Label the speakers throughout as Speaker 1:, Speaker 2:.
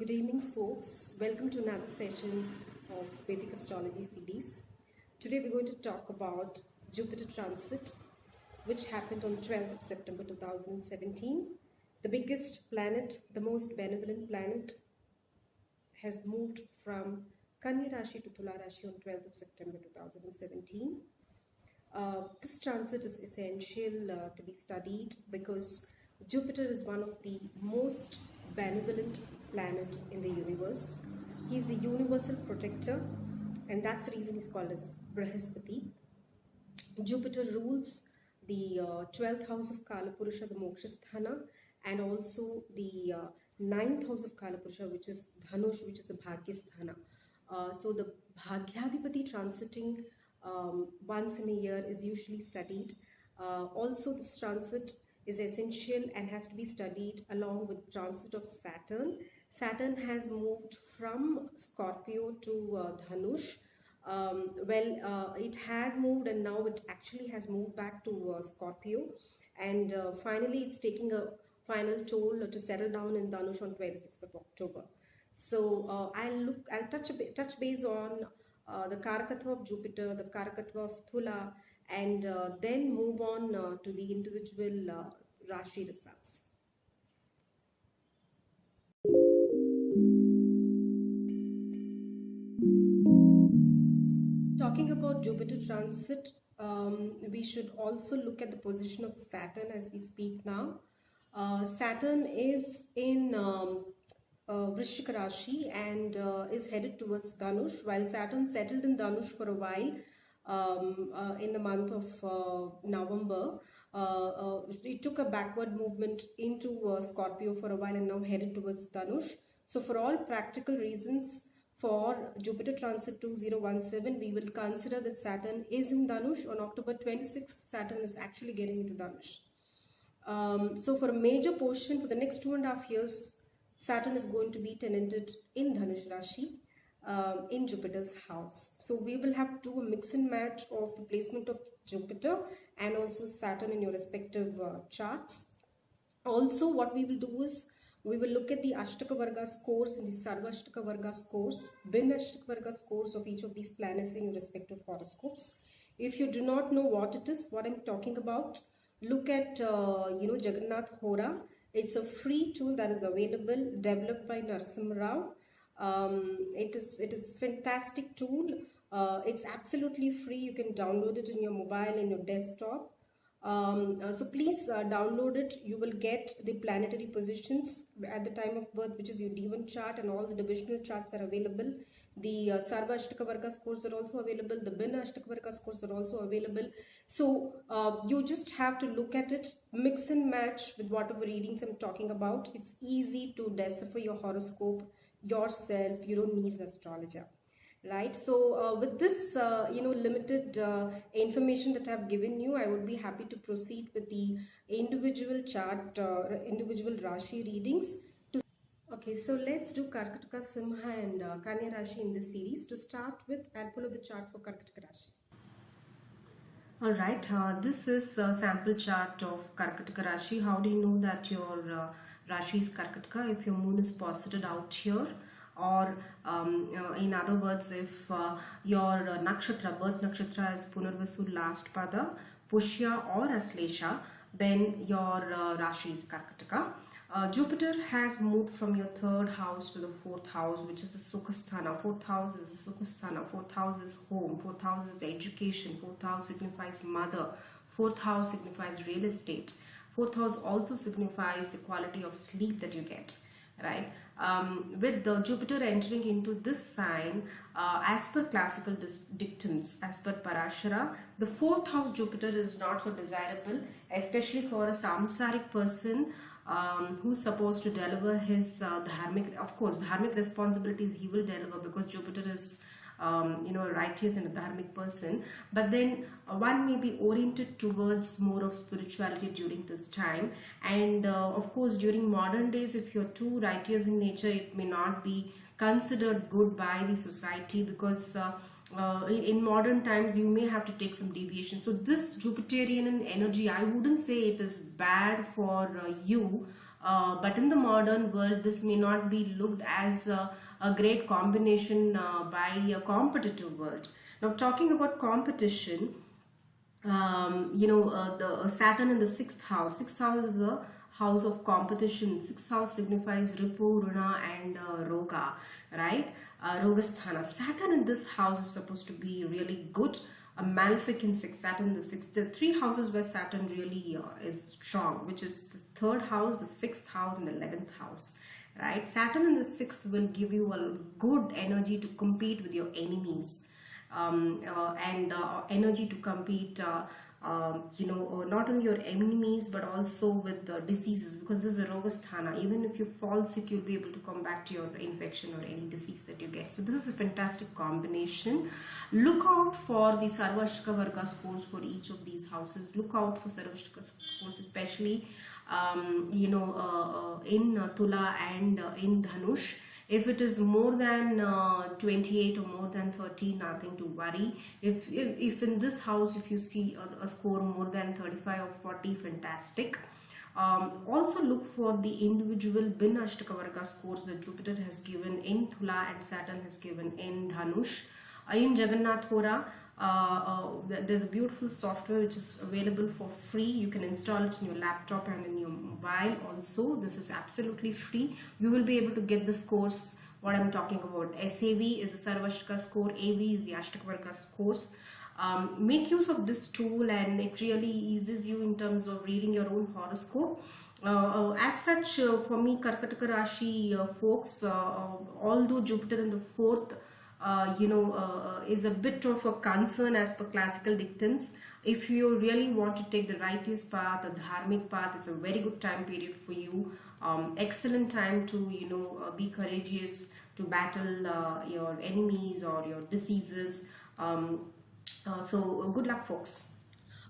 Speaker 1: Good evening, folks. Welcome to another session of Vedic Astrology series. Today we're going to talk about Jupiter transit, which happened on 12th of September 2017. The biggest planet, the most benevolent planet, has moved from Kanya Rashi to Tula Rashi on 12th of September 2017. This transit is essential to be studied because Jupiter is one of the most benevolent planet in the universe. He's the universal protector, and that's the reason he's called as Brihaspati. Jupiter rules the 12th house of Kalapurusha, the Moksha Sthana, and also the 9th house of Kalapurusha, which is Dhanush, which is the Bhagya Sthana. So the Bhagyadipati transiting once in a year is usually studied. Also, this transit is essential and has to be studied along with transit of Saturn. Saturn has moved from Scorpio to Dhanush. It had moved and now it actually has moved back to Scorpio, and finally it's taking a final toll to settle down in Dhanush on 26th of October. So I'll touch base on the Karkataka of Jupiter, the Karkataka of Thula, and then move on to the individual Rashi results. Talking about Jupiter transit, we should also look at the position of Saturn as we speak now. Saturn is in Vrishchika Rashi and is headed towards Dhanush, while Saturn settled in Dhanush for a while in the month of November. It took a backward movement into Scorpio for a while and now headed towards Dhanush. So for all practical reasons, for Jupiter transit 2017, we will consider that Saturn is in Dhanush. On October 26th, Saturn is actually getting into Dhanush. So for a major portion, for the next 2.5 years, Saturn is going to be tenanted in Dhanush Rashi in Jupiter's house. So we will have to do a mix and match of the placement of Jupiter and also Saturn in your respective charts. Also, what we will do is we will look at the Ashtaka Varga scores and the Sarva Ashtaka Varga scores, Bin Ashtaka Varga scores of each of these planets in your respective horoscopes. If you do not know what it is, what I'm talking about, look at Jagannath Hora. It's a free tool that is available, developed by Narasimha Rao. It is fantastic tool. It's absolutely free. You can download it in your mobile and your desktop. So please download it. You will get the planetary positions at the time of birth, which is your D1 chart, and all the divisional charts are available. The Sarva Ashtaka Varga scores are also available. The Bin Ashtaka Varga scores are also available. So you just have to look at it, mix and match with whatever readings I'm talking about. It's easy to decipher your horoscope yourself. You don't need an astrologer. Right, so with this limited information that I've given you, I would be happy to proceed with the individual chart, individual Rashi readings. Okay, so let's do Karkataka Simha and Kanya Rashi in this series. To start with, I'll pull up the chart for Karkataka Rashi. Alright, this is a sample chart of Karkataka Rashi. How do you know that your Rashi is Karkataka? If your moon is posited out here, or in other words, if your nakshatra, birth nakshatra is Punarvasu last pada, Pushya or Aslesha, then your Rashi is Karkataka. Jupiter has moved from your 3rd house to the 4th house, which is the Sukhasthana. 4th house is the Sukhasthana. 4th house is home. 4th house is education. 4th house signifies mother. 4th house signifies real estate. 4th house also signifies the quality of sleep that you get. Right, with the Jupiter entering into this sign, as per classical dictums, as per Parashara, the 4th house Jupiter is not so desirable, especially for a samsaric person who's supposed to deliver his dharmic responsibilities. He will deliver because Jupiter is righteous and a dharmic person, but then one may be oriented towards more of spirituality during this time. And of course, during modern days, if you're too righteous in nature, it may not be considered good by the society, because in modern times you may have to take some deviation. So this Jupiterian energy, I wouldn't say it is bad for you, but in the modern world, this may not be looked as a great combination by a competitive world. Now, talking about competition, the Saturn in the sixth house. Sixth house is the house of competition. Sixth house signifies Ripu, Runa, and Roga, right? Rogasthana. Saturn in this house is supposed to be really good. A malefic in sixth. Saturn in the sixth. The three houses where Saturn really is strong, which is the third house, the sixth house, and the 11th house. Right? Saturn in the sixth will give you a good energy to compete with your enemies. And energy to compete, not only your enemies but also with diseases, because this is a Rogasthana. Even if you fall sick, you'll be able to come back to your infection or any disease that you get. So this is a fantastic combination. Look out for the Sarvashtika Varga scores for each of these houses. Look out for Sarvashtika scores, especially in Tula and in Dhanush. If it is more than 28 or more than 30, nothing to worry. If in this house, if you see a score more than 35 or 40, fantastic. Also look for the individual Bin Ashtaka Varga scores that Jupiter has given in Tula and Saturn has given in Dhanush. In Jagannath Hora, there's a beautiful software which is available for free. You can install it in your laptop and in your mobile also. This is absolutely free. You will be able to get the scores what I'm talking about. SAV is the Sarvashtika score, AV is the Ashtaka Varga scores. Make use of this tool and it really eases you in terms of reading your own horoscope. As such, for me, Karkataka Rashi folks, although Jupiter in the fourth is a bit of a concern as per classical dictums. If you really want to take the righteous path, the dharmic path, it's a very good time period for you. Excellent time to be courageous, to battle your enemies or your diseases. So good luck, folks.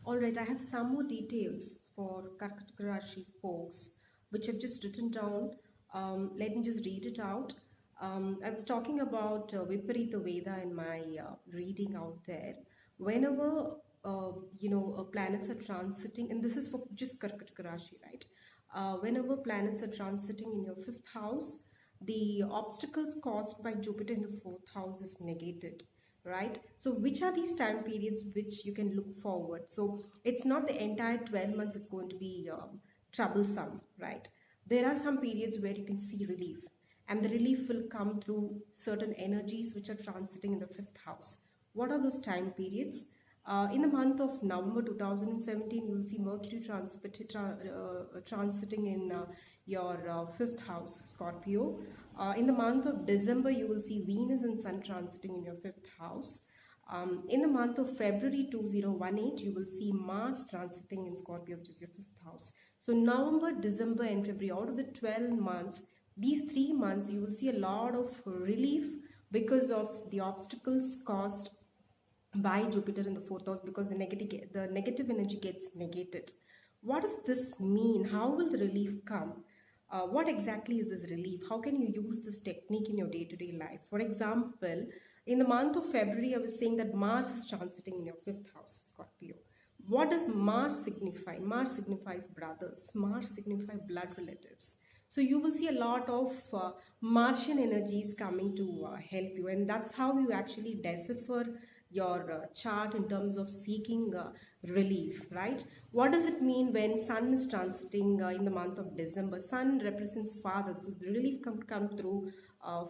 Speaker 1: Alright, I have some more details for Karkataka Rashi folks, which I've just written down. Let me just read it out. I was talking about Viparita Veda in my reading out there. Whenever planets are transiting, and this is for just Karkataka Rashi, right? Whenever planets are transiting in your fifth house, the obstacles caused by Jupiter in the fourth house is negated, right? So which are these time periods which you can look forward? So it's not the entire 12 months it's going to be troublesome, right? There are some periods where you can see relief. And the relief will come through certain energies which are transiting in the fifth house. What are those time periods? In the month of November 2017, you will see Mercury transiting in your fifth house, Scorpio. In the month of December, you will see Venus and Sun transiting in your fifth house. In the month of February 2018, you will see Mars transiting in Scorpio, which is your fifth house. So November, December, and February, out of the 12 months, these 3 months you will see a lot of relief because of the obstacles caused by Jupiter in the fourth house, because the negative energy gets negated. What does this mean? How will the relief come? What exactly is this relief? How can you use this technique in your day-to-day life? For example, in the month of February, I was saying that Mars is transiting in your fifth house, Scorpio. What does Mars signify? Mars signifies brothers. Mars signifies blood relatives. So you will see a lot of Martian energies coming to help you, and that's how you actually decipher your chart in terms of seeking relief, right? What does it mean when Sun is transiting in the month of December? Sun represents father, so the relief can come through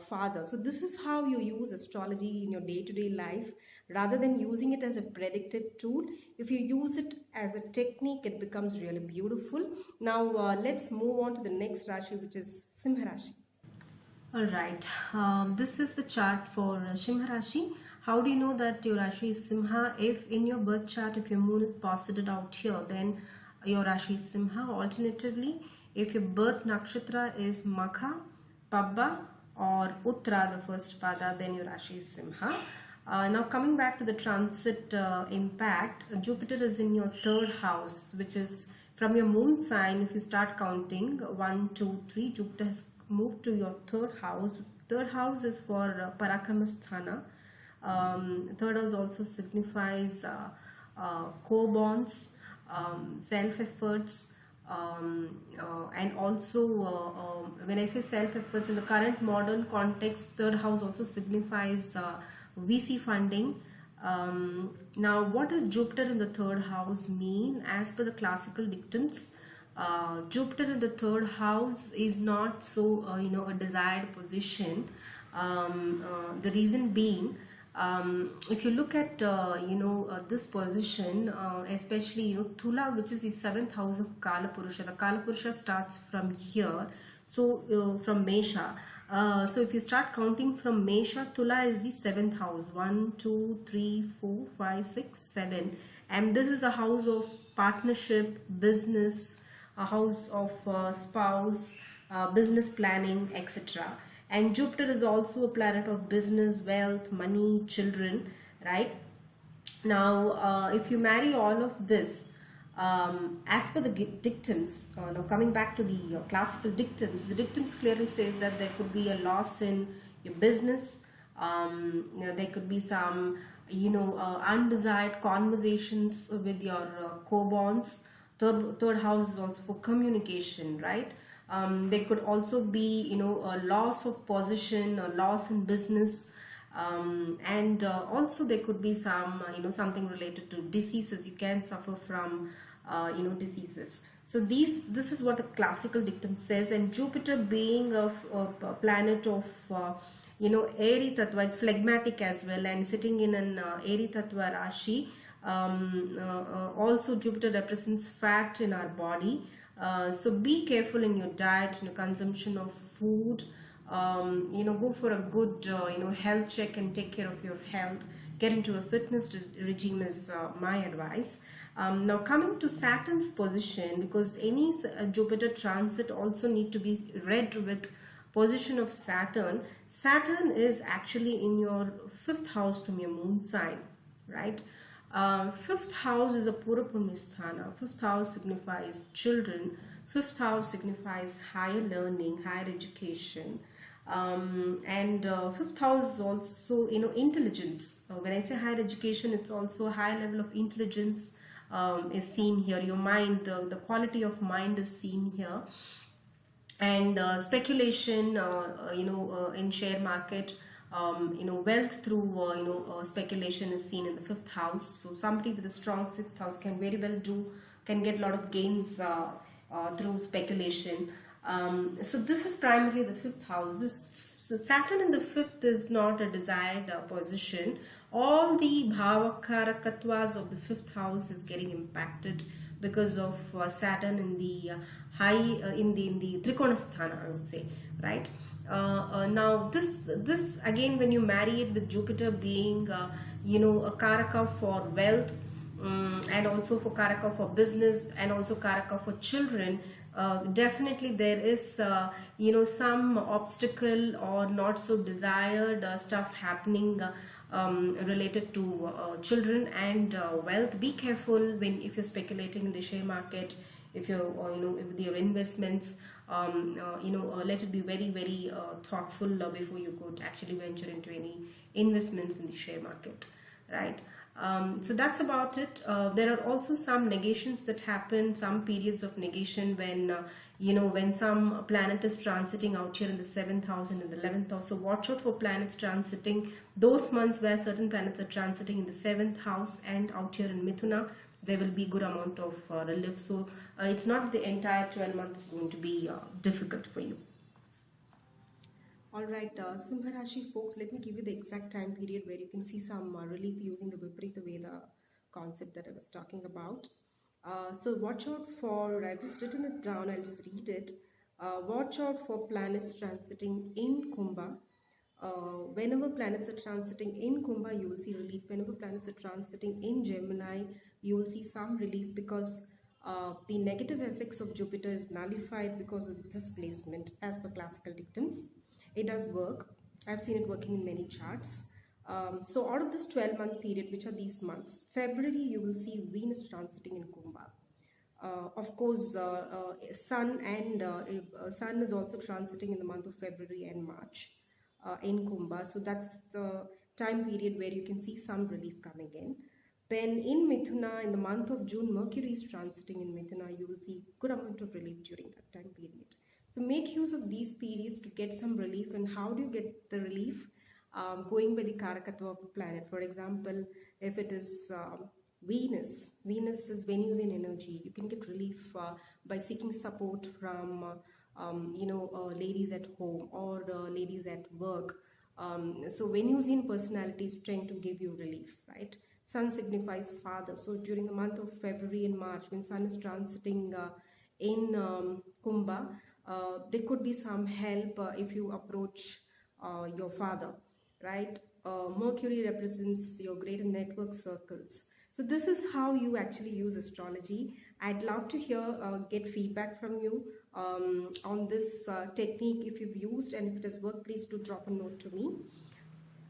Speaker 1: father. So this is how you use astrology in your day-to-day life. Rather than using it as a predictive tool, if you use it as a technique, it becomes really beautiful. Now let's move on to the next Rashi, which is Simha Rashi. Alright, this is the chart for Simha Rashi. How do you know that your Rashi is Simha? If in your birth chart, if your moon is posited out here, then your Rashi is Simha. Alternatively, if your birth nakshatra is Magha, Pabba or Uttra, the first pada, then your Rashi is Simha. Now coming back to the transit impact, Jupiter is in your third house, which is from your moon sign. If you start counting 1, 2, 3, Jupiter has moved to your third house. Third house is for Parakamasthana. Third house also signifies co-bonds, self-efforts, And also when I say self efforts in the current modern context, third house also signifies VC funding. Now, what does Jupiter in the third house mean? As per the classical dictums, Jupiter in the third house is not so a desired position. The reason being, if you look at this position, especially Thula, which is the seventh house of Kala Purusha. The Kala Purusha starts from here, so from Mesha. So if you start counting from Mesha, Thula is the seventh house. 1, 2, 3, 4, 5, 6, 7, and this is a house of partnership, business, a house of spouse, business planning, etc. And Jupiter is also a planet of business, wealth, money, children, right? Now, if you marry all of this, as per the dictums, now coming back to the classical dictums, the dictums clearly says that there could be a loss in your business. There could be some, undesired conversations with your co-bonds. Third house is also for communication, right? There could also be, a loss of position, a loss in business, and also there could be some, something related to diseases. You can suffer from, diseases. So this is what the classical dictum says. And Jupiter being a planet of, Airy Tattva, it's phlegmatic as well, and sitting in an Airy Tattva Rashi. Also Jupiter represents fat in our body. So be careful in your diet, in your consumption of food. Go for a good health check and take care of your health. Get into a fitness regime is my advice. Now coming to Saturn's position, because any Jupiter transit also need to be read with position of Saturn. Saturn is actually in your fifth house from your moon sign, right? Fifth house is a Purapurnisthana. Fifth house signifies children. Fifth house signifies higher learning, higher education. And fifth house is also, intelligence. When I say higher education, it's also a high level of intelligence is seen here. Your mind, the quality of mind is seen here. And speculation, in share market, wealth through speculation is seen in the fifth house. So somebody with a strong sixth house can very well can get a lot of gains through speculation. So this is primarily the fifth house. So Saturn in the fifth is not a desired position. All the bhavakarakatwas of the fifth house is getting impacted because of Saturn in the in the Trikonasthana, I would say, right? Now this again, when you marry it with Jupiter being a Karaka for wealth, and also for Karaka for business, and also Karaka for children, definitely there is some obstacle or not so desired stuff happening related to children and wealth. Be careful if you're speculating in the share market, if you're with your investments. Let it be very, very thoughtful before you could actually venture into any investments in the share market, right? So that's about it. There are also some negations that happen, some periods of negation when when some planet is transiting out here in the 7th house and in the 11th house. So watch out for planets transiting. Those months where certain planets are transiting in the 7th house and out here in Mithuna, there will be good amount of relief. So it's not the entire 12 months is going to be difficult for you. Alright, Simha Rashi folks, let me give you the exact time period where you can see some relief using the Viparita Veda concept that I was talking about. So watch out for, I've just written it down, I'll just read it. Watch out for planets transiting in Kumbha. Whenever planets are transiting in Kumbha, you will see relief. Whenever planets are transiting in Gemini, you will see some relief because the negative effects of Jupiter is nullified because of this placement as per classical dictums. It does work. I've seen it working in many charts. So out of this 12-month period, which are these months, February you will see Venus transiting in Kumbha. Of course, Sun is also transiting in the month of February and March in Kumbha. So that's the time period where you can see some relief coming in. Then in Mithuna, in the month of June, Mercury is transiting in Mithuna. You will see good amount of relief during that time period. So make use of these periods to get some relief. And how do you get the relief? Going by the Karakatva of the planet. For example, if it is Venus is Venusian energy. You can get relief by seeking support from ladies at home or ladies at work. So Venusian personality is trying to give you relief, right? Sun signifies father. So during the month of February and March, when Sun is transiting in Kumbha, there could be some help if you approach your father, right? Mercury represents your greater network circles. So this is how you actually use astrology. I'd love to hear, get feedback from you on this technique if you've used, and if it has worked, please do drop a note to me.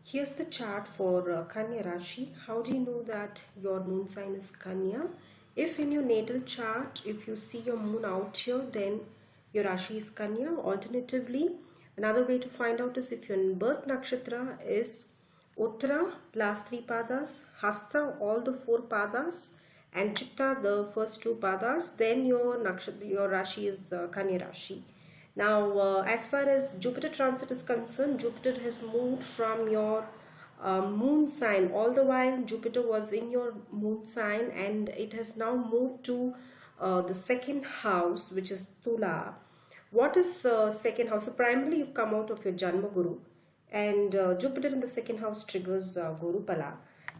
Speaker 1: Here's the chart for Kanya Rashi. How do you know that your moon sign is Kanya? If in your natal chart, if you see your moon out here, then your Rashi is Kanya. Alternatively, another way to find out is if your birth nakshatra is Uttara, last 3 padas, Hasta, all the 4 padas, and Chitta, the first 2 padas, then your Rashi is Kanya Rashi. Now, as far as Jupiter transit is concerned, Jupiter has moved from your moon sign. All the while, Jupiter was in your moon sign, and it has now moved to the second house, which is Tula. What is second house? So, primarily, you've come out of your Janma Guru, and Jupiter in the second house triggers Guru Pala.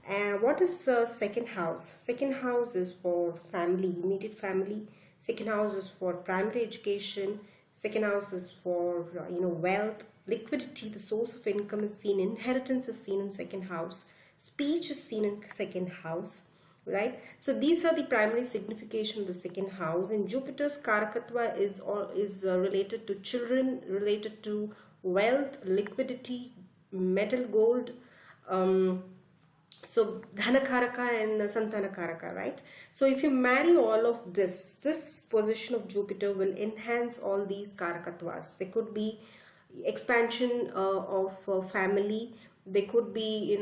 Speaker 1: And what is second house? Second house is for family, immediate family. Second house is for primary education. Second house is for wealth, liquidity. The source of income is seen. Inheritance is seen in second house. Speech is seen in second house, right? So these are the primary signification of the second house. And Jupiter's Karakatva is related to children, related to wealth, liquidity, metal, gold. So Dhanakaraka and Santanakaraka, right? So if you marry all of this position of Jupiter will enhance all these Karakatvas. There could be expansion of family. There could be,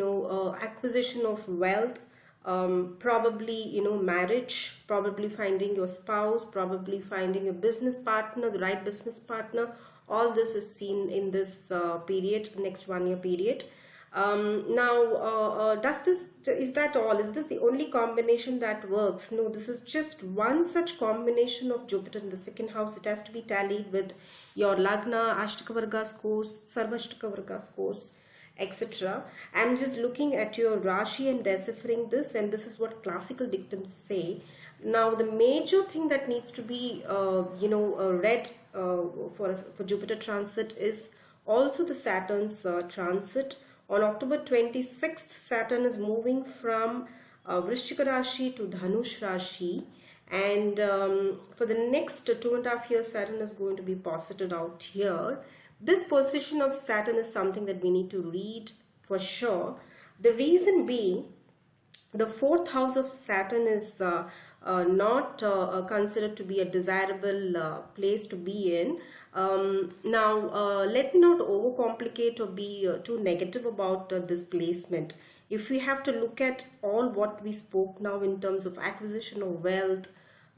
Speaker 1: acquisition of wealth, probably, marriage, probably finding your spouse, probably finding a business partner, the right business partner. All this is seen in this period, next 1 year period. Is that all? Is this the only combination that works? No, this is just one such combination of Jupiter in the second house. It has to be tallied with your Lagna, Ashtakavarga scores, Sarvashtakavarga scores, etc. I'm just looking at your Rashi and deciphering this, and this is what classical dictums say. Now, the major thing that needs to be, read for Jupiter transit is also the Saturn's transit. On October 26th, Saturn is moving from Vrishchika Rashi to Dhanush Rashi, and for the next 2.5 years, Saturn is going to be posited out here. This position of Saturn is something that we need to read for sure. The reason being, the 4th house of Saturn is not considered to be a desirable place to be in. Let me not overcomplicate or be too negative about this placement. If we have to look at all what we spoke now in terms of acquisition of wealth,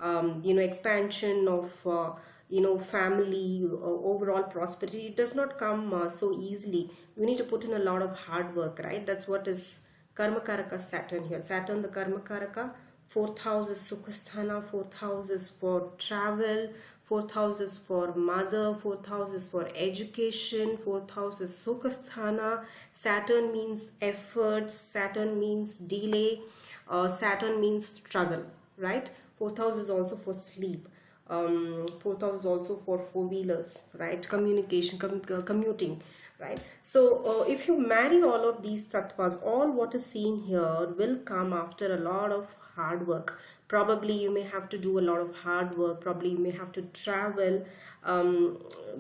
Speaker 1: expansion of family, overall prosperity, it does not come so easily. We need to put in a lot of hard work, right? That's what is Karmakaraka Saturn here. Saturn, the Karmakaraka. 4th house is Sukhasthana. 4th house is for travel. 4th house is for mother. 4th house is for education. 4th house is Sukhasthana. Saturn means efforts. Saturn means delay. Saturn means struggle, right? 4th house is also for sleep. 4th house is also for four-wheelers, right? Communication, commuting, right? So if you marry all of these tattvas, all what is seen here will come after a lot of hard work. Probably you may have to do a lot of hard work. Probably you may have to travel,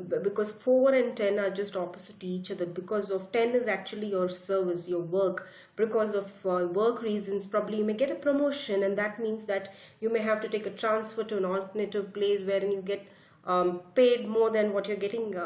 Speaker 1: because 4 and 10 are just opposite to each other. Because of 10 is actually your service, your work. Because of work reasons, probably you may get a promotion, and that means that you may have to take a transfer to an alternative place wherein you get paid more than what you're getting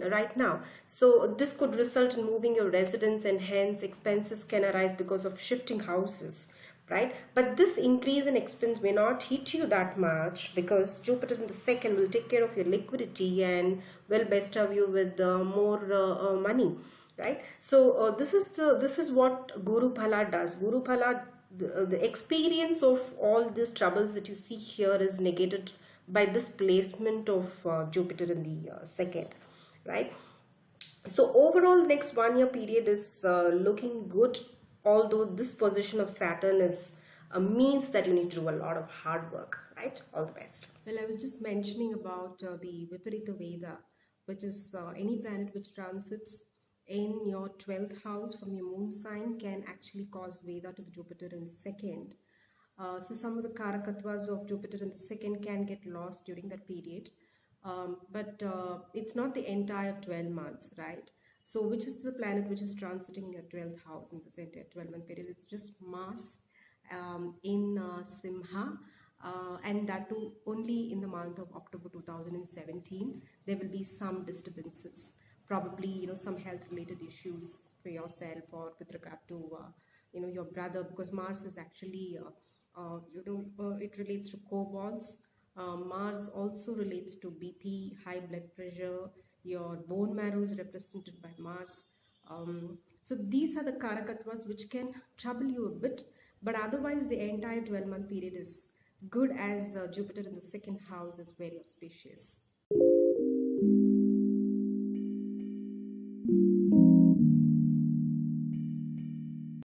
Speaker 1: right now. So this could result in moving your residence, and hence expenses can arise because of shifting houses, right? But this increase in expense may not hit you that much because Jupiter in the second will take care of your liquidity and will bestow you with more money, right? So this is what Guru Phala does. Guru Phala, the experience of all these troubles that you see here is negated by this placement of Jupiter in the second, right? So overall next 1 year period is looking good, although this position of Saturn is means that you need to do a lot of hard work, right? All the best. Well, I was just mentioning about the Viparita Veda, which is any planet which transits in your 12th house from your moon sign can actually cause Veda to the Jupiter in second. So some of the Karakatvas of Jupiter in the second can get lost during that period. But it's not the entire 12 months, right? So which is the planet which is transiting your 12th house in this entire 12-month period? It's just Mars in Simha, and that too only in the month of October 2017. There will be some disturbances, probably some health related issues for yourself or with regard to your brother, because Mars is actually it relates to co-bonds. Mars also relates to BP, high blood pressure. Your bone marrow is represented by Mars. So these are the Karakatvas which can trouble you a bit, but otherwise the entire 12-month period is good, as Jupiter in the second house is very auspicious.